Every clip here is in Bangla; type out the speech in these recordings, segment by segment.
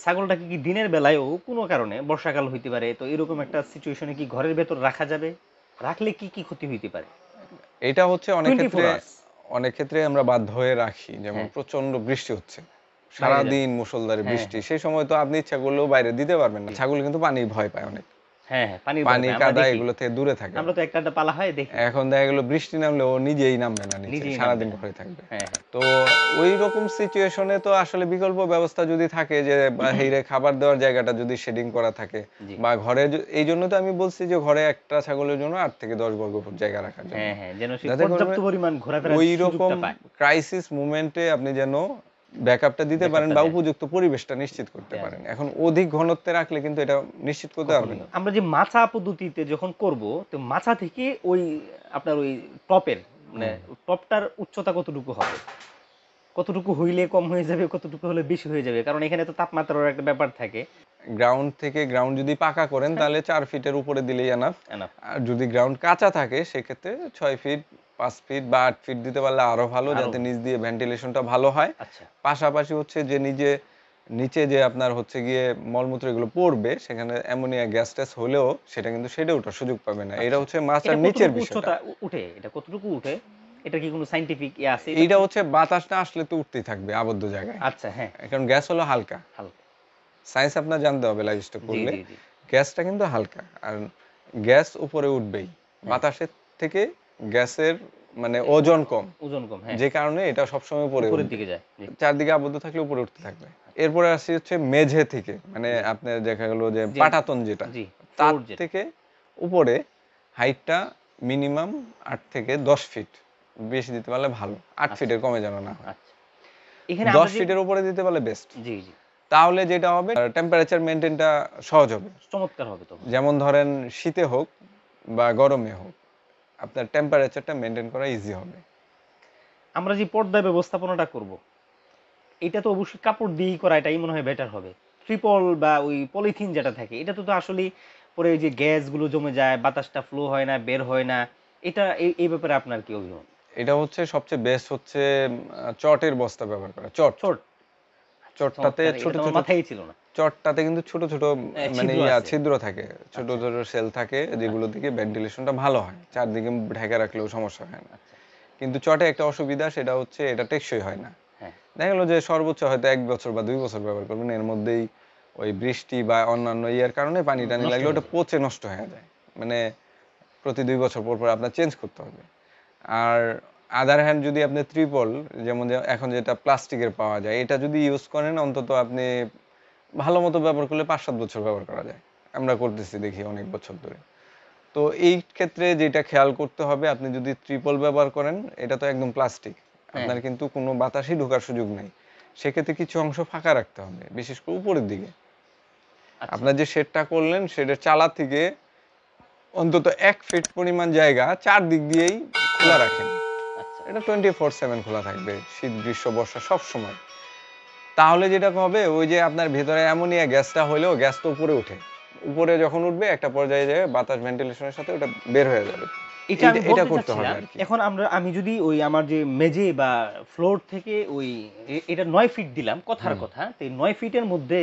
ছাগলটাকে কি দিনের বেলায়ও কোনো কারণে বর্ষাকাল হইতে পারে, তো এরকম একটা সিচুয়েশনে কি ঘরের ভেতর রাখা যাবে? রাখলে কি কি ক্ষতি হইতে পারে? এটা হচ্ছে অনেক 24 ক্ষেত্রে আওয়ার্স। আমরা বাধ্য হয়ে রাখি। যেমন হ্যাঁ, প্রচন্ড বৃষ্টি হচ্ছে, বাইরে যাবে। সারাদিন মুষলধারে হ্যাঁ, বৃষ্টি, হ্যাঁ। সেই সময় তো আপনি ইচ্ছা করলেও বাইরে দিতে পারবেন না। জি। ছাগল কিন্তু পানি ভয় পায় অনেক, হ্যাঁ, হ্যাঁ, পানির ভয় পানি পায়। আমরা কাদা দেখি। এগুলো থেকে দূরে থাকে। আমরা তো একটা আধটা পালা হয় দেখি। এখন দেখা গেল বৃষ্টি নামলে ও নিজেই নামবে না নিচে, নিজেই নামবে সারাদিন না। ঘরে থাকবে। হ্যাঁ, হ্যাঁ। তো ওই রকম সিচুয়েশনে তো আসলে বিকল্প ব্যবস্থা যদি থাকে যে বাহিরে খাবার দেওয়ার জায়গাটা যদি শেডিং করা থাকে, জি। বা ঘরে এই জন্য তো আমি বলছি যে ঘরে একটা ছাগলের জন্য ৮ থেকে ১০ বর্গ ফুট জায়গা রাখার জন্য, হ্যাঁ, হ্যাঁ। যেন সে যাতে করে পর্যাপ্ত পরিমাণ ঘোরাফেরার ওই রকম সুযোগটা পায়। ক্রাইসিস মোমেন্টে আপনি যেন ব্যাকআপটা দিতে পারেন ব্যাকআপটা বা দেয়। উপযুক্ত পরিবেশটা নিশ্চিত করতে দেয়া পারেন। যায়। এখন অধিক ঘনত্বে রাখলে কিন্তু এটা নিশ্চিত করতে পারবেন কখনোই না। আমরা যে মাচা পদ্ধতিতে যখন করব, তো মাচা থেকে ওই আপনার ওই টপের মানে হুম। টপটার উচ্চতা কতটুকু হবে? কতটুকু হইলে কম হয়ে যাবে, কতটুকু হলে বেশি হয়ে যাবে? কারণ এখানে তো তাপমাত্রার একটা ব্যাপার থাকে। গ্রাউন্ড যদি পাকা করেন হ্যাঁ, তাহলে ৪ ফিটের উপরে দিলেই এনাফ। এনাফ। আর যদি গ্রাউন্ড কাঁচা থাকে সেক্ষেত্রে ৬ ফিট, ৫ ফিট বা ৮ ফিট দিতে পারলে আরো ভালো, আরো যাতে ভালো। নিচ দিয়ে ভেন্টিলেশনটা ভালো হয়। আচ্ছা। পাশাপাশি হচ্ছে যে নিচে যে আপনার হচ্ছে গিয়ে মলমূত্র এগুলো পড়বে, সেখানে অ্যামোনিয়া গ্যাস-ট্যাস হলেও সেটা কিন্তু শেডে ওঠার সুযোগ পাবে না। এটা আচ্ছা। হচ্ছে মাচার এটা নিচের কতটুকু বিষয়টা। উচ্চতা উঠে? এটা কতটুকু উঠে? এটার কি কোনো সায়েন্টিফিক আছে এটার এইটা কি? হচ্ছে বাতাস না আসলে তো উঠতেই থাকবে আবদ্ধ জায়গায়। আচ্ছা, হ্যাঁ। কারণ গ্যাস হলো হালকা। হালকা। সায়েন্স আপনার জানতে হবে লাইভ স্টক জি, করলে। জি, জি। গ্যাসটা কিন্তু হালকা। আর গ্যাস উপরে উঠবেই। হ্যাঁ। বাতাসের থেকে গ্যাসের মানে ওজন কম। ওজন কম, হ্যাঁ। যে কারণে এটা সবসময় উপরে উপরের উঠবে। দিকে যায়। জি। চারদিকে আবদ্ধ থাকলে উপরে উঠতে থাকবে। এরপরে আসি হচ্ছে মেঝে থেকে। মানে জি। আপনার দেখা গেল যে যে পাটাতন যেটা, জি, তার ফ্লোর যেটা। থেকে উপরে হাইটটা মিনিমাম ৮ থেকে ১০ ফিট। বেশি দিতে পারলে ভালো। ৮ আচ্ছা, ফিটের কমে যেন না হয়। আচ্ছা। এখানে ১০ আমরা যে ফিটের উপরে দিতে পারলে বেস্ট। জি, জি। তাহলে যেটা হবে টেম্পারেচার মেইনটেইনটা সহজ হবে। চমৎকার হবে তখন। যেমন ধরেন শীতে হোক বা গরমে হোক, আপনার টেম্পারেচারটা মেইনটেইন করা ইজি হবে। আমরা যে পর্দা ব্যবস্থাপনাটা করব, এটা তো অবশ্যই কাপড় দিয়েই করা, এটাই মনে হয় বেটার হবে। ত্রিপল বা ওই পলিথিন যেটা থাকে, এটা তো আসলেই পরে ওই যে গ্যাসগুলো জমে যায়, বাতাসটা ফ্লো হয় না, বের হয় না। এটা এই ব্যাপারে আপনার কি অভিমত? এটা হচ্ছে সবচেয়ে বেস্ট হচ্ছে চটের বস্তা ব্যবহার করা। চট। চট। আচ্ছা, চটটাতে চমৎকার। এটা ছোট, তো আমার ছোট মাথায়ই ছিল না। চটটাতে কিন্তু ছোট, ছোট মানে ছিদ্র আছে। ছিদ্র থাকে। ছোট, আচ্ছা, ছোট সেল থাকে যেগুলো আচ্ছা, থেকে ভেন্টিলেশনটা ভালো হয়। চারদিকে ঢেকে রাখলেও সমস্যা হয় না। আচ্ছা। কিন্তু চটে একটা অসুবিধা, সেটা হচ্ছে এটা টেকসই হয় না। হ্যাঁ, দেখা গেল যে সর্বোচ্চ হয়তো ১ বছর বা ২ বছর ব্যবহার করবেন। এর মধ্যেই ওই বৃষ্টি বা অন্যান্য ইয়ার কারণে পানি-টানি নষ্ট লাগলে হয়ে ওটা যায়। পচে নষ্ট হয়ে যায়। মানে প্রতি ২ বছর পর, পর আপনার চেঞ্জ করতে হবে। আর আদার হ্যান্ড যদি আপনি ত্রিপল, যেমন যে এখন যেটা প্লাস্টিকের পাওয়া যায়, এটা যদি ইউজ করেন অন্তত আপনি ভালো মতো ব্যবহার করলে ৫-৭ বছর ব্যবহার করা যায়। আমরা করতেছি দেখি অনেক বছর ধরে। তো এই ক্ষেত্রে যেটা খেয়াল করতে হবে, আপনি যদি ত্রিপল ব্যবহার করেন, এটা তো একদম প্লাস্টিক। হ্যাঁ, আপনার কিন্তু কোনো বাতাসই ঢোকার সুযোগ নেই। সেক্ষেত্রে কিছু অংশ ফাঁকা রাখতে হবে, বিশেষ করে উপরের দিকে। আচ্ছা, আপনার যে শেডটা করলেন, শেডের চালা থেকে অন্তত ১ ফিট পরিমাণ জায়গা ৪ দিক দিয়েই খোলা খোলা রাখতে রাখেন। হবে। আচ্ছা, এটা 24/7 খোলা থাকবে। শীত, গ্রীষ্ম, বর্ষা সবসময়। তাহলে যেটা হবে, ওই যে আপনার ভেতরে অ্যামোনিয়া গ্যাসটা হইলেও গ্যাস তো উপরে উঠে। উপরে যখন উঠবে একটা পর্যায়ে যেয়ে বাতাস ভেন্টিলেশনের সাথে ওটা বের হয়ে যাবে। এটা আমি এটা বলতে করতে হবে চাচ্ছিলাম, আরকি। এখন আমি যদি ওই আমার যে মেঝে বা ফ্লোর থেকে ওই এটা ৯ ফিট দিলাম কথার হুম, কথা। তো এই ৯ ফিটের মধ্যে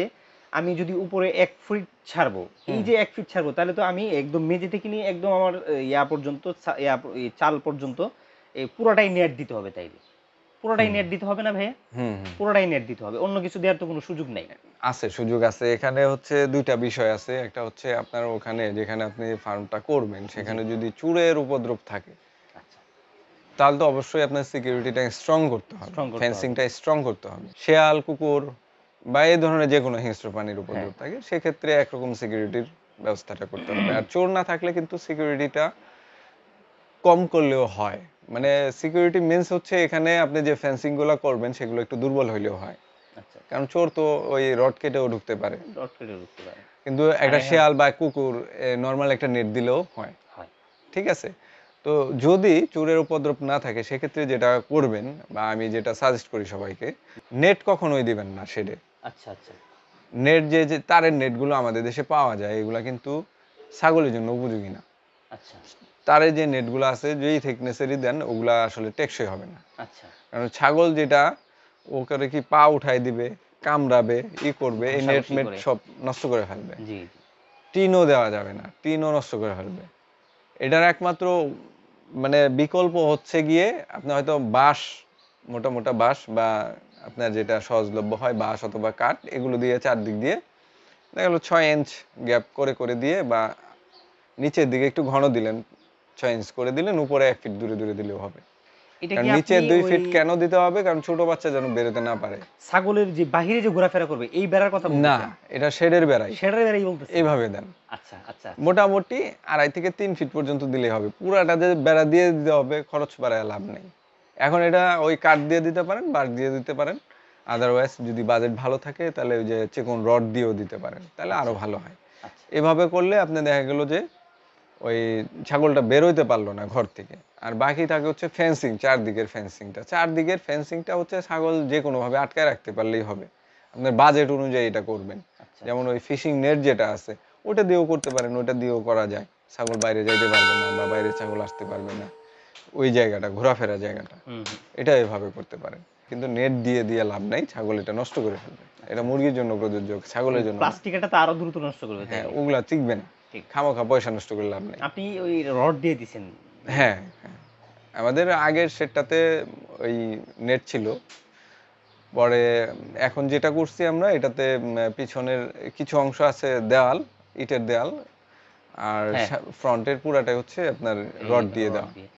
আমি যদি উপরে ১ ফিট ছাড়বো, এই হুম। যে ১ ফিট ছাড়বো, তাহলে তো আমি একদম মেঝে থেকে নিয়ে একদম আমার ইয়া পর্যন্ত এই চাল পর্যন্ত এই পুরাটাই নেট দিতে হবে তাইলে। পুরোটাই হুম, নেট দিতে হবে না ভাইয়া? হুম, হুম। পুরোটাই নেট দিতে হবে। অন্য কিছু দেওয়ার তো কোনো সুযোগ নাই। আছে, সুযোগ আছে। এখানে হচ্ছে ২ টা বিষয় আছে। একটা হচ্ছে আপনার ওখানে যেখানে আপনি ফার্মটা করবেন, জি। সেখানে যদি চোরের উপদ্রব থাকে, আচ্ছা। তাহলে তো অবশ্যই আপনার সিকিউরিটিটা স্ট্রং করতে হবে। স্ট্রং করতে হবে। ফেন্সিংটা স্ট্রং করতে হবে। শেয়াল, কুকুর বা এই ধরনের যেকোনো হিংস্র প্রাণীর হ্যাঁ। উপদ্রব থাকে, সেক্ষেত্রে একরকম সিকিউরিটির ব্যবস্থাটা করতে হবে। আর চোর না থাকলে কিন্তু সিকিউরিটিটা কম করলেও হয়। মানে সিকিউরিটি মিনস হচ্ছে এখানে আপনি যে ফেন্সিং গুলা করবেন সেগুলো একটু দুর্বল হইলেও হয়। আচ্ছা, আচ্ছা। কারণ চোর তো ওই রড কেটেও ঢুকতে পারে। ডট কেটে ঢুকতে পারে। কিন্তু আর একটা এখন শেয়াল বা কুকুর নরমাল একটা নেট দিলেও হয়। হয়। ঠিক আছে? তো যদি চোরের উপদ্রব না থাকে সেক্ষেত্রে যেটা করবেন, বা আমি যেটা সাজেস্ট করি সবাইকে, নেট কখনোই দিবেন না শেডে। আচ্ছা, আচ্ছা, নেট যে তারের নেটগুলো আমাদের দেশে পাওয়া যায়, এগুলা কিন্তু ছাগলের জন্য উপযোগী না। আচ্ছা, তারের যে নেটগুলো আছে যেই thickness-এরই দেন, ওগুলা আসলে টেকসই হবে না। আচ্ছা। কারণ ছাগল যেটা ও করে কি পা উঠায় দিবে, কামড়াবে, করবে, এই নেট ঘষাঘষি মেট করে। সব নষ্ট করে ফেলবে। জি, জি। টিনও দেওয়া যাবে না, টিনও নষ্ট করে ফেলবে। এটার একমাত্র মানে বিকল্প হচ্ছে গিয়ে আপনি হয়তো বাঁশ, মোটা মোটা বাঁশ বা আপনার যেটা সহজলভ্য হয় বাঁশ অথবা কাঠ, এগুলো দিয়ে চারদিক দিয়ে দেখা গেলো 6 ইঞ্চ গ্যাপ করে করে দিয়ে, বা নিচের দিকে একটু ঘন দিলেন, 6 ইঞ্চ করে দিলেন, উপরে 1 ফিট দূরে দূরে দিলেও হবে। এটা কারণ কি নিচে আপনি 2 ফিট ওই কেন দিতে হবে? কারণ ছোট বাচ্চা যেন বেরোতে না পারে। ছাগলের যে বাহিরে যে ঘোরাফেরা করবে এই বেড়ার কথা না, বলতেছেন? এটা শেডের বেড়াই। সেটার বেড়াই বলতেছেন? এইভাবে দেন। আচ্ছা, আচ্ছা, আচ্ছা। মোটামুটি 2.5 থেকে 3 ফিট পর্যন্ত দিলেই হবে। পুরাটা যে বেড়া দিয়ে দিতে হবে, খরচ বাড়ায় লাভ নেই। এখন এটা ওই কাঠ দিয়ে দিতে পারেন, বাঁশ দিয়ে দিতে পারেন। আদারওয়াইজ যদি বাজেট ভালো থাকে তাহলে ওই যে চিকন রড দিয়েও দিতে পারেন। তাহলে আরো আচ্ছা, ভালো হয়। আচ্ছা। এভাবে করলে আপনি দেখা গেল যে ওই ছাগলটা বেরোইতে পারলো না ঘর থেকে। আর বাকি থাকে হচ্ছে ফেন্সিং, চারদিকের ফেন্সিংটা। চারদিকের ফেন্সিংটা হচ্ছে ছাগল যেকোনোভাবে আটকায় রাখতে পারলেই হবে। আপনার বাজেট অনুযায়ী এটা করবেন। আচ্ছা, যেমন আচ্ছা। ওই ফিশিং নেট যেটা আছে, ওটা দিয়েও করতে পারেন, ওটা দিয়েও করা যায়। ছাগল বাইরে যাইতে পারবে না বা বাইরের ছাগল আসতে পারবে না। ওই জায়গাটা, ঘোরাফেরা জায়গাটা। হুম, হুম। এটা এভাবে করতে পারেন। কিন্তু নেট দিয়ে দিয়ে লাভ নাই, ছাগল এটা নষ্ট করে ফেলবে। এটা আচ্ছা, আচ্ছা। মুরগির জন্য প্রযোজ্য, ওই ছাগলের জন্য না। প্লাস্টিক এটা তো আরো দ্রুত নষ্ট করবে হ্যাঁ, তাইলে। ওগুলা টিকবে না। ঠিক। খামোখা পয়সা নষ্ট করে লাভ নাই। আপনি ওই রড দিয়ে দিছেন। হ্যাঁ, হ্যাঁ। আমাদের আগের সেটটাতে ওই নেট ছিল। পরে এখন যেটা করছি আমরা এটাতে পিছনের কিছু অংশ আছে দেওয়াল, ইটের দেওয়াল। আর হ্যাঁ, ফ্রন্টের পুরাটাই হচ্ছে আপনার এই রড দিয়ে রড দেওয়া। দিয়ে।